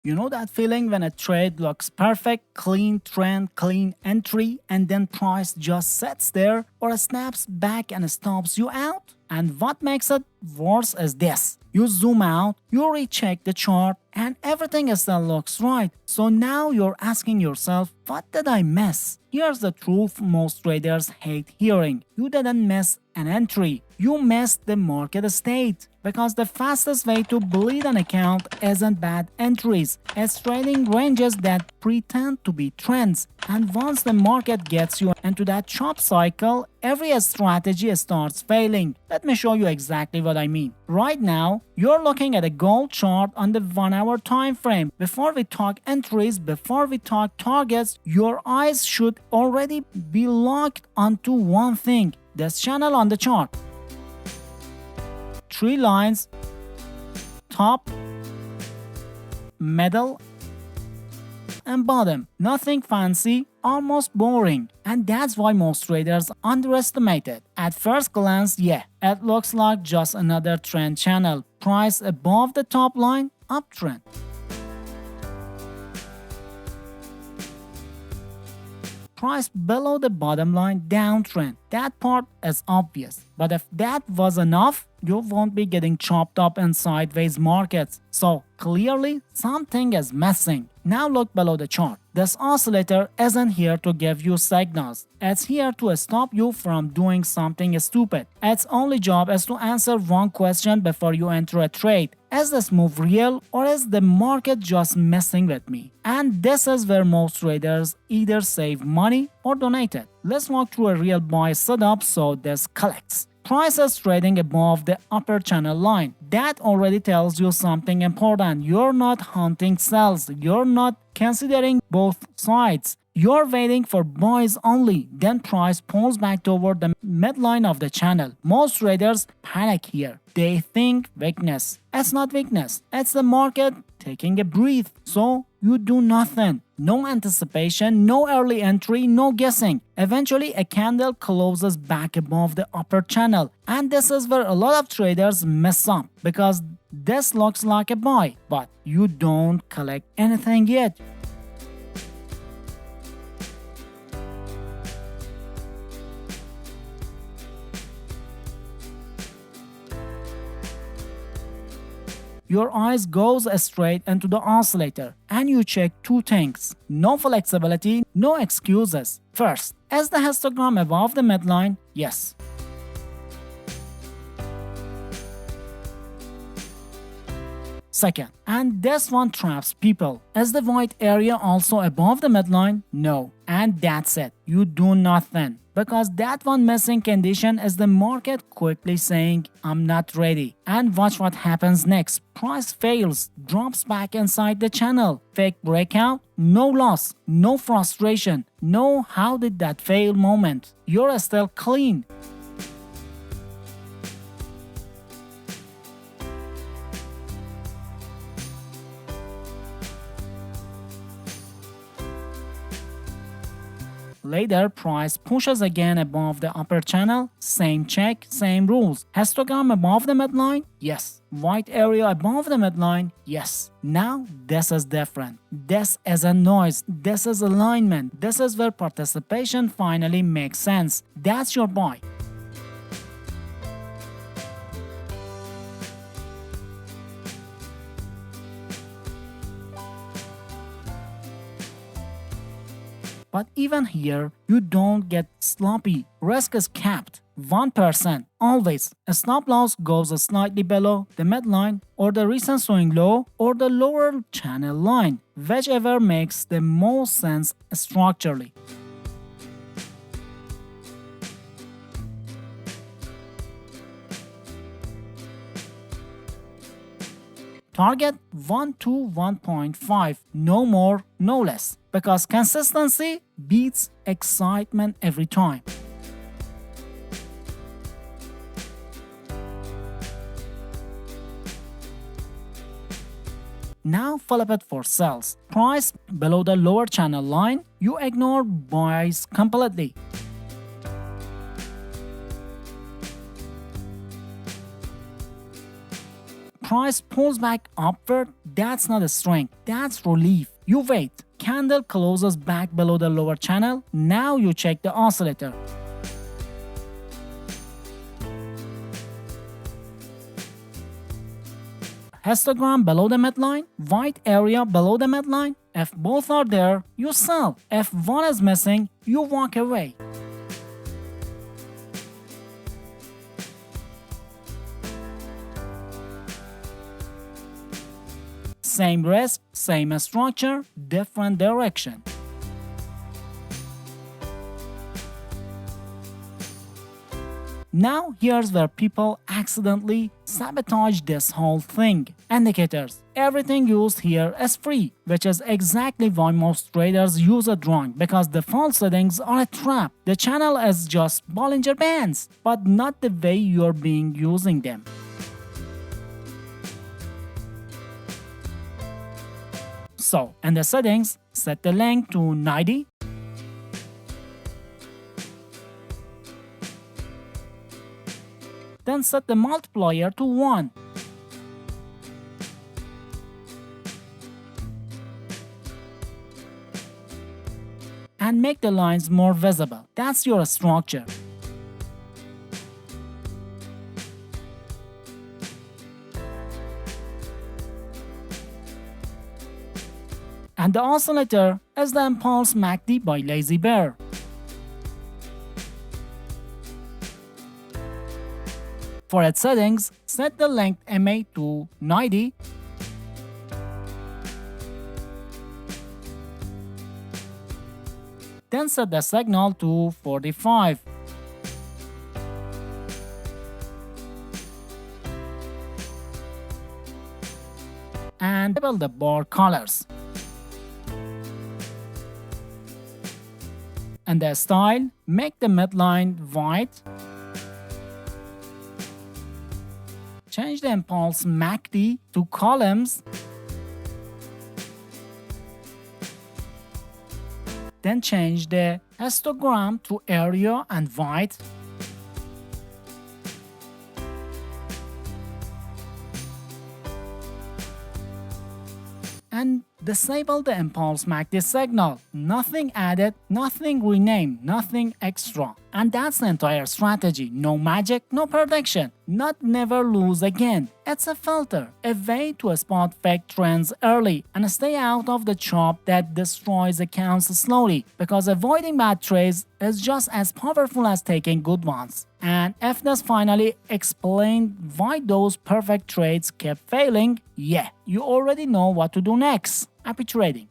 You know that feeling when a trade looks perfect, clean trend, clean entry, and then price just sits there or snaps back and stops you out? And what makes it worse is this. You zoom out, you recheck the chart, and everything still looks right. So now you're asking yourself, what did I miss? Here's the truth most traders hate hearing. You didn't miss an entry. You missed the market state. Because the fastest way to bleed an account isn't bad entries, it's trading ranges that pretend to be trends. And once the market gets you into that chop cycle, every strategy starts failing. Let me show you exactly what I mean. Right now, you're looking at a gold chart on the 1 hour time frame. Before we talk entries, before we talk targets, your eyes should already be locked onto one thing, this channel on the chart. 3 lines, top, middle, and bottom. Nothing fancy, almost boring. And that's why most traders underestimate it. At first glance, yeah, it looks like just another trend channel. Price above the top line, uptrend. Price below the bottom line, downtrend. That part is obvious. But if that was enough, you won't be getting chopped up in sideways markets. So clearly something is missing. Now look below the chart. This oscillator isn't here to give you signals. It's here to stop you from doing something stupid. Its only job is to answer one question before you enter a trade. Is this move real or is the market just messing with me? And this is where most traders either save money or donate it. Let's walk through a real buy setup so this collects. Price is trading above the upper channel line. That already tells you something important. You're not hunting sells. You're not considering both sides. You're waiting for buys only. Then price pulls back toward the midline of the channel. Most traders panic here. They think weakness. It's not weakness. It's the market taking a breath. So you do nothing. No anticipation, no early entry, no guessing. Eventually, a candle closes back above the upper channel. And this is where a lot of traders mess up because this looks like a buy, but you don't collect anything yet. Your eyes goes straight into the oscillator and you check two things. No flexibility, no excuses. First, is the histogram above the midline? Yes. Second, and this one traps people. Is the white area also above the midline? No. And that's it. You do nothing. Because that one missing condition is the market quickly saying, I'm not ready. And watch what happens next. Price fails, drops back inside the channel. Fake breakout, no loss, no frustration, no how did that fail moment. You're still clean. Later, price pushes again above the upper channel. Same check, same rules. Histogram above the midline? Yes. White area above the midline? Yes. Now, this is different. This is a noise. This is alignment. This is where participation finally makes sense. That's your buy. But even here, you don't get sloppy. Risk is capped. 1%. Always. A stop loss goes slightly below the midline or the recent swing low or the lower channel line, whichever makes the most sense structurally. Target 1 to 1.5, no more, no less, because consistency beats excitement every time. Now flip it for sells. Price below the lower channel line, you ignore buys completely. price pulls back upward, that's not a strength, that's relief. You wait. Candle closes back below the lower channel. Now you check the oscillator. Histogram below the midline, white area below the midline. If both are there, you sell. If one is missing, you walk away. Same risk, same structure, different direction. Now here's where people accidentally sabotage this whole thing. Indicators. Everything used here is free, which is exactly why most traders use it wrong, because default settings are a trap. The channel is just Bollinger Bands, but not the way you're being using them. So, in the settings, set the length to 90. Then set the multiplier to 1. And make the lines more visible. That's your structure. And the oscillator is the impulse MACD by Lazy Bear. For its settings, set the length MA to 90. Then set the signal to 45. And label the bar colors. And the style, make the midline white. Change the impulse MACD to columns. Then change the histogram to area and white. And disable the impulse MACD signal. Nothing added, nothing renamed, nothing extra. And that's the entire strategy. No magic, no prediction. Not never lose again. It's a filter, a way to spot fake trends early and stay out of the chop that destroys accounts slowly, because avoiding bad trades is just as powerful as taking good ones. And if this finally explained why those perfect trades kept failing, yeah, you already know what to do next. Happy trading!